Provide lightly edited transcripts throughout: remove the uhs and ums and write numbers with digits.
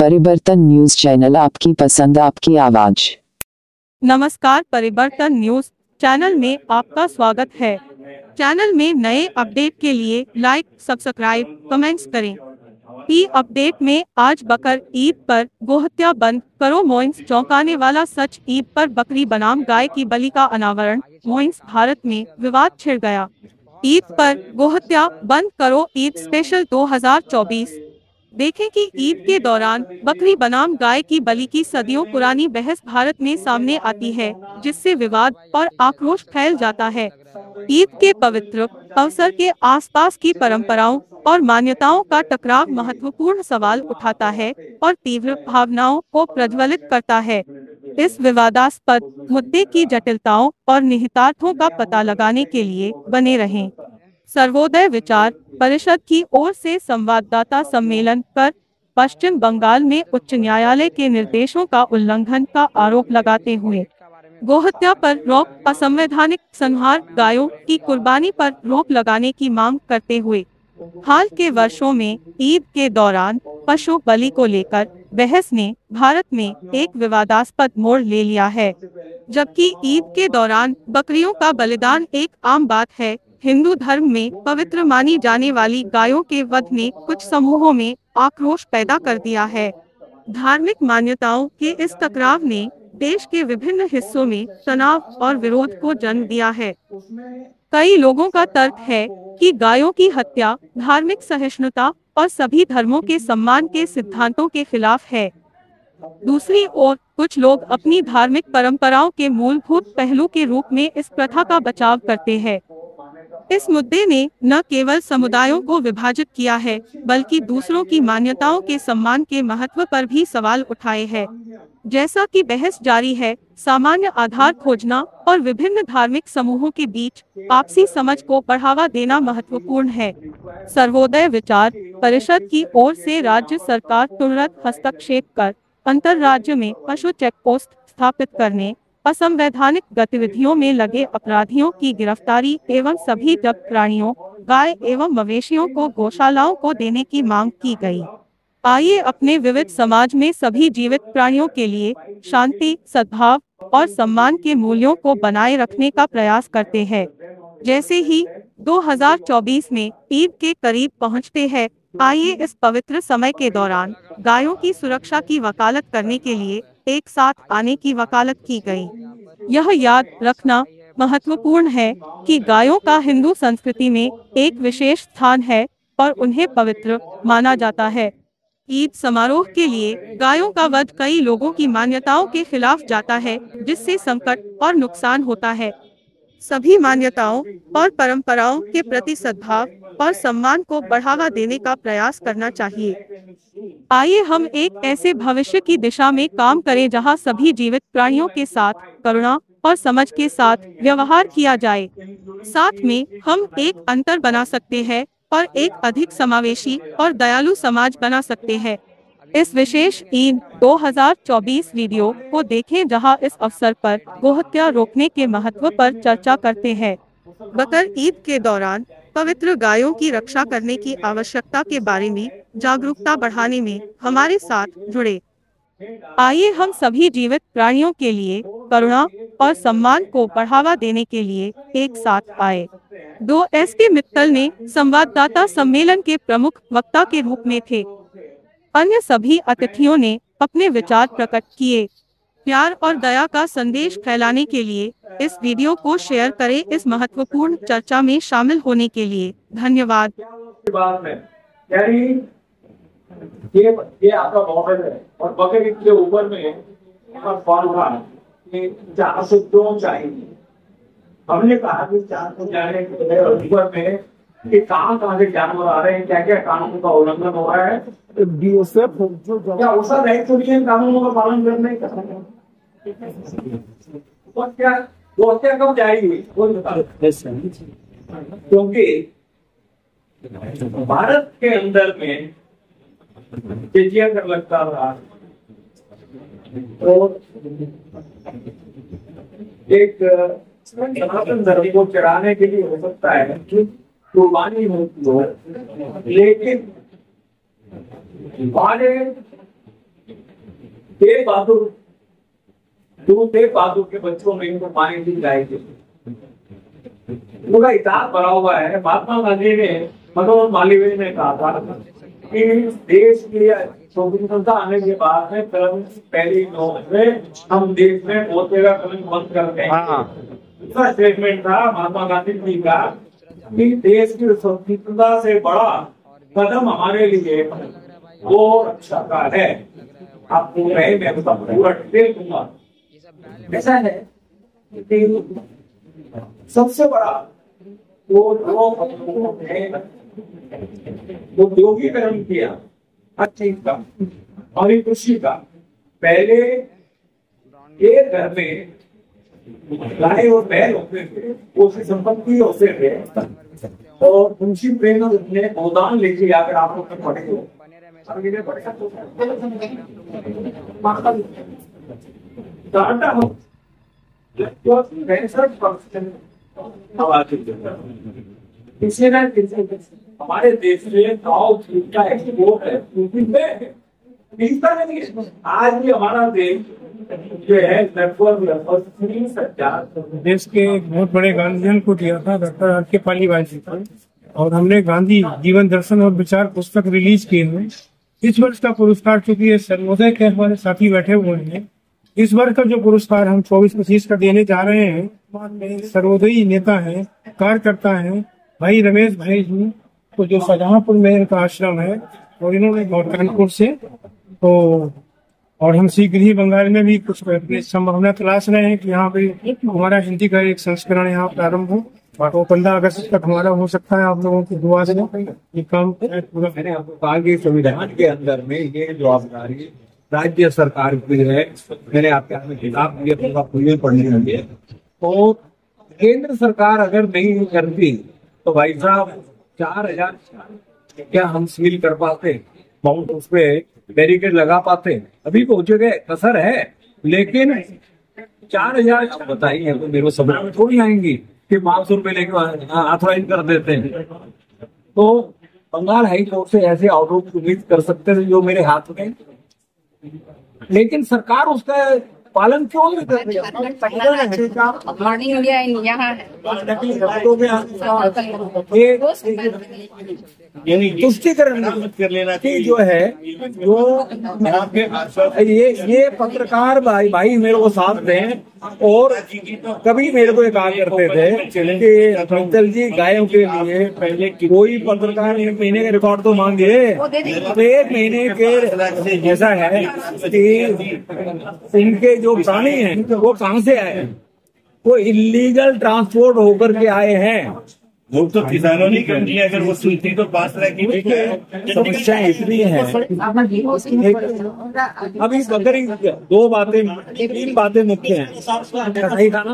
परिवर्तन news channel, आपकी पसंद आपकी आवाज। नमस्कार, परिवर्तन न्यूज चैनल में आपका स्वागत है। चैनल में नए अपडेट के लिए लाइक, सब्सक्राइब, कमेंट्स करें। ई अपडेट में आज बकर ईद पर गोहत्या बंद करो मोइंस, चौंकाने वाला सच। ईद पर बकरी बनाम गाय की बलि का अनावरण। मोइंस, भारत में विवाद छिड़ गया। ईद पर गोहत्या बंद करो ईद स्पेशल 2024। देखें कि ईद के दौरान बकरी बनाम गाय की बलि की सदियों पुरानी बहस भारत में सामने आती है, जिससे विवाद और आक्रोश फैल जाता है। ईद के पवित्र अवसर के आसपास की परंपराओं और मान्यताओं का टकराव महत्वपूर्ण सवाल उठाता है और तीव्र भावनाओं को प्रज्वलित करता है। इस विवादास्पद मुद्दे की जटिलताओं और निहितार्थों का पता लगाने के लिए बने रहें। सर्वोदय विचार परिषद की ओर से संवाददाता सम्मेलन पर पश्चिम बंगाल में उच्च न्यायालय के निर्देशों का उल्लंघन का आरोप लगाते हुए गोहत्या पर रोक, असंवैधानिक संहार, गायों की कुर्बानी पर रोक लगाने की मांग करते हुए हाल के वर्षों में ईद के दौरान पशु बलि को लेकर बहस ने भारत में एक विवादास्पद मोड़ ले लिया है। जबकि ईद के दौरान बकरियों का बलिदान एक आम बात है, हिंदू धर्म में पवित्र मानी जाने वाली गायों के वध ने कुछ समूहों में आक्रोश पैदा कर दिया है। धार्मिक मान्यताओं के इस टकराव ने देश के विभिन्न हिस्सों में तनाव और विरोध को जन्म दिया है। कई लोगों का तर्क है कि गायों की हत्या धार्मिक सहिष्णुता और सभी धर्मों के सम्मान के सिद्धांतों के खिलाफ है। दूसरी ओर कुछ लोग अपनी धार्मिक परंपराओं के मूलभूत पहलू के रूप में इस प्रथा का बचाव करते हैं। इस मुद्दे ने न केवल समुदायों को विभाजित किया है, बल्कि दूसरों की मान्यताओं के सम्मान के महत्व पर भी सवाल उठाए हैं। जैसा कि बहस जारी है, सामान्य आधार खोजना और विभिन्न धार्मिक समूहों के बीच आपसी समझ को बढ़ावा देना महत्वपूर्ण है। सर्वोदय विचार परिषद की ओर से राज्य सरकार तुरंत हस्तक्षेप कर अंतर्राज्य में पशु चेकपोस्ट स्थापित करने, असंवैधानिक गतिविधियों में लगे अपराधियों की गिरफ्तारी एवं सभी जब्त प्राणियों, गाय एवं मवेशियों को गौशालाओं को देने की मांग की गई। आइए अपने विविध समाज में सभी जीवित प्राणियों के लिए शांति, सद्भाव और सम्मान के मूल्यों को बनाए रखने का प्रयास करते हैं। जैसे ही 2024 में ईद के करीब पहुंचते हैं, आइए इस पवित्र समय के दौरान गायों की सुरक्षा की वकालत करने के लिए एक साथ आने की वकालत की गई। यह याद रखना महत्वपूर्ण है कि गायों का हिंदू संस्कृति में एक विशेष स्थान है और उन्हें पवित्र माना जाता है। ईद समारोह के लिए गायों का वध कई लोगों की मान्यताओं के खिलाफ जाता है, जिससे संकट और नुकसान होता है। सभी मान्यताओं और परंपराओं के प्रति सद्भाव और सम्मान को बढ़ावा देने का प्रयास करना चाहिए। आइए हम एक ऐसे भविष्य की दिशा में काम करें जहां सभी जीवित प्राणियों के साथ करुणा और समझ के साथ व्यवहार किया जाए। साथ में हम एक अंतर बना सकते हैं और एक अधिक समावेशी और दयालु समाज बना सकते हैं। इस विशेष ईद 2024 वीडियो को देखें, जहां इस अवसर पर गोहत्या रोकने के महत्व पर चर्चा करते हैं। बकर ईद के दौरान पवित्र गायों की रक्षा करने की आवश्यकता के बारे में जागरूकता बढ़ाने में हमारे साथ जुड़े। आइए हम सभी जीवित प्राणियों के लिए करुणा और सम्मान को बढ़ावा देने के लिए एक साथ आए। SP मित्तल ने संवाददाता सम्मेलन के प्रमुख वक्ता के रूप में थे। अन्य सभी अतिथियों ने अपने विचार प्रकट किए। प्यार और दया का संदेश फैलाने के लिए इस वीडियो को शेयर करें। इस महत्वपूर्ण चर्चा में शामिल होने के लिए धन्यवाद। ये आपका बॉर्डर है और बॉर्डर के ऊपर में जहाँ से दो चाहिए, हमने कहा कि 4 फुट जाने के ऊपर में कि कहाँ से जानवर आ रहे हैं, क्या क्या कानून का उल्लंघन हो रहा है। BSF क्या उसका दायित्व नहीं है कानूनों का पालन करने का? और क्या गोहत्या कब जाएगी कोई बता। क्योंकि भारत के अंदर में जिजिया कर लगता रहा और एक सनातन धर्म को चढ़ाने के लिए हो सकता है कि कुर्बानी होती हो, लेकिन हमारे गुरु तेग बहादुर के बच्चों में इनको पानी दी जाएगी, पूरा इतिहास भरा हुआ है। महात्मा गांधी ने, मनोहर मालवीय ने कहा था कि देश की स्वतंत्रता आने के बाद में पहली नोट में हम देश में बोलते का कलंक बंद कर देंगे। दूसरा स्टेटमेंट था महात्मा गांधी जी का कि देश की स्वतंत्रता से बड़ा कदम हमारे लिए वो रक्षा का है। आप पूछ रहे, मैं पूरा डिटेल दूंगा। ऐसा है कि सबसे बड़ा वो उद्योगीकरण किया हर चीज का और ये कृषि का। पहले एक घर में गाय और बैल होते थे, उसकी संपत्ति होते थे, और मुंशी प्रेमचंद ने गोदान लिखी। अगर आप लोग पढ़े हो हमारे देश में गाँव का एक्सपोर्ट है। आज भी हमारा देश जो है लगभग 30,000 देश के बहुत बड़े गांधीजन को दिया था डॉक्टर आर के पालीवाल जी को, और हमने गांधी जीवन दर्शन और विचार पुस्तक रिलीज किए हैं। इस वर्ष का पुरस्कार, चूंकि ये सर्वोदय के हमारे साथी बैठे हुए हैं, इस वर्ष का जो पुरस्कार हम 24-25 का देने जा रहे हैं, सर्वोदयी नेता है, कार्यकर्ता है भाई रमेश भाई जी को, जो शाहजहांपुर में इनका आश्रम है, और इन्होंने कानपुर से तो, और हम शीघ्र ही बंगाल में भी कुछ अपनी संभावना तलाश रहे हैं कि यहाँ पे हमारा हिंदी का एक संस्करण यहाँ प्रारंभ हो, तो 15 अगस्त तक हमारा हो सकता है। आप लोगों की दुआ से ये काम पूरा। मैंने आपको कहा कि संविधान के अंदर में ये जवाबदारी राज्य सरकार की है। मैंने आपके हाथ में किताब दिया, पूरा पूरी पढ़ने लगे। तो केंद्र सरकार अगर नहीं करती तो भाई साहब 4,000 क्या हम सील कर पाते, बहुत उस पे बैरिकेड लगा पाते? अभी पहुंचे गए, कसर है, लेकिन 4,000 बताइए तो मेरे समझ में थोड़ी आएंगी कि 500 रुपए लेके ऑथराइज कर देते हैं। तो बंगाल हाई कोर्ट से ऐसे आरोप उम्मीद कर सकते थे जो मेरे हाथ में, लेकिन सरकार उसका पालन क्यों नहीं कर रही? तुष्टिकरण कर लेना कि जो है जो ये पत्रकार भाई मेरे को साथ दें। और कभी मेरे को कहा करते थे कि मित्तल जी गायों के लिए पहले कोई पत्रकार 1 महीने का रिकॉर्ड तो मांगे, तो 1 महीने के जैसा है कि इनके जो प्राणी हैं वो कहाँ से आए? वो इलीगल ट्रांसपोर्ट होकर के आए हैं। वो तो किसानों ने कर दिया, अगर वो सुनती तो पास की समस्या इतनी है। अभी बकरी 2 बातें 3 बातें मुख्य हैं, सही था ना?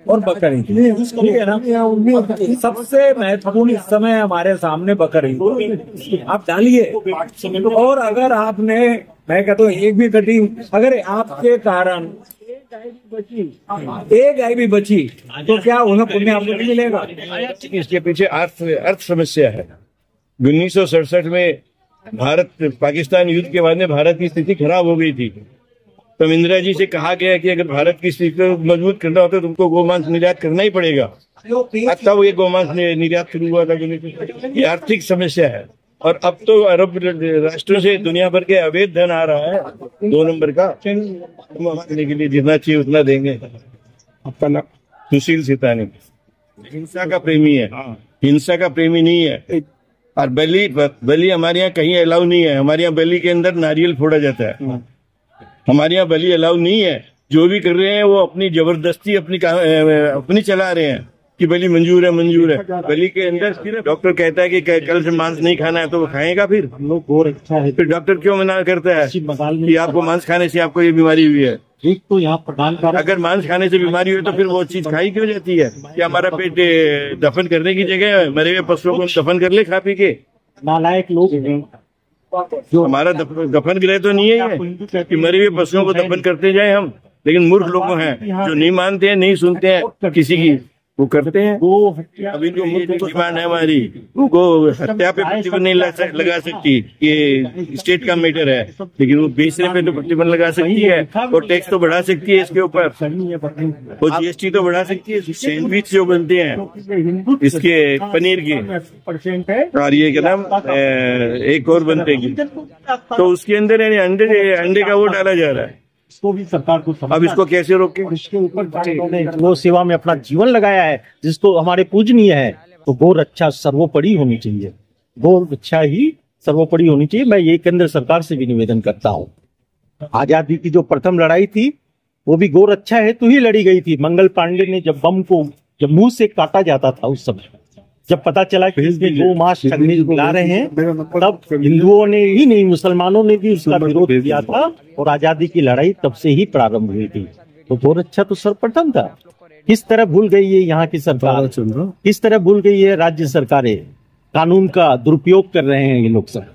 और बकरी, ठीक है ना? सबसे महत्वपूर्ण इस समय हमारे सामने बकरी आप डालिए। और अगर आपने, मैं कहता हूँ, एक भी कटी, अगर आपके कारण एक गाय भी बची तो क्या उन्हें पुण्य आपको नहीं मिलेगा? इसके पीछे अर्थ समस्या है। 1967 में भारत पाकिस्तान युद्ध के बाद में भारत की स्थिति खराब हो गई थी। तो इंदिरा जी से कहा गया कि अगर भारत की स्थिति को मजबूत करना होता तो तुमको गोमांस निर्यात करना ही पड़ेगा। तब ये गोमांस निर्यात शुरू हुआ था। ये आर्थिक समस्या है। और अब तो अरब राष्ट्रों से दुनिया भर के अवैध धन आ रहा है 2 नंबर का। हम हमारे के लिए जितना चाहिए उतना देंगे। आपका नाम? सुशील सितानी। हिंसा का प्रेमी है, हिंसा का प्रेमी नहीं है। और बलि हमारे यहाँ कहीं अलाउ नहीं है। हमारे यहाँ बलि के अंदर नारियल फोड़ा जाता है। हमारे यहाँ बलि अलाउ नहीं है। जो भी कर रहे हैं वो अपनी जबरदस्ती अपनी चला रहे हैं कि बलि मंजूर है। बलि के अंदर डॉक्टर कहता है कि कल से मांस नहीं खाना है, तो वो खाएगा। फिर फिर डॉक्टर क्यों मना करता है कि आपको मांस खाने से आपको ये बीमारी हुई है? ठीक, तो यहाँ प्रदान कर, अगर मांस खाने से बीमारी हुई तो फिर वो चीज खाई क्यों जाती है? कि हमारा पेट दफन करने की जगह है, मरे हुए पशुओं को दफन कर ले खा पी के। नालायक लोग जो हमारा दफन गृह तो नहीं है कि मरे हुए पशुओं को दफन करते जाए हम, लेकिन मूर्ख लोग हैं जो नहीं मानते हैं, नहीं सुनते हैं किसी की। वो करते हैं। अब इनको मुख्य डिमांड है हमारी, गो हत्या पे प्रतिबंध नहीं लगा सकती, ये स्टेट का मैटर है, लेकिन वो बेचने पे तो प्रतिबंध लगा सकती है और टैक्स तो बढ़ा सकती है इसके ऊपर, और जीएसटी तो बढ़ा सकती है। सैंडविच जो बनते हैं इसके पनीर के, और ये क्या नाम एक और बनते हैं, तो उसके अंदर यानी अंडे का वो डाला जा रहा है। इसको भी सरकार को अब इसको कैसे रोके? इसके ऊपर गो सेवा में अपना जीवन लगाया है, जिसको हमारे पूजनीय है, तो गौ रक्षा सर्वोपरि होनी चाहिए, गौ रक्षा ही सर्वोपरि होनी चाहिए। मैं ये केंद्र सरकार से भी निवेदन करता हूँ। आजादी की जो प्रथम लड़ाई थी वो भी गौ रक्षा हेतु ही लड़ी गई थी। मंगल पांडे ने जब बम को जब मुंह से काटा जाता था, उस समय जब पता चला कि इसमें गौ मांस खिला रहे हैं, तब हिंदुओं ने ही नहीं मुसलमानों ने भी उसका विरोध किया था और आजादी की लड़ाई तब से ही प्रारंभ हुई थी। तो गौ रक्षा तो सर्वप्रथम था। किस तरह भूल गई है यहाँ की सरकार, किस तरह भूल गई है राज्य सरकारें, कानून का दुरुपयोग कर रहे हैं ये लोग सब।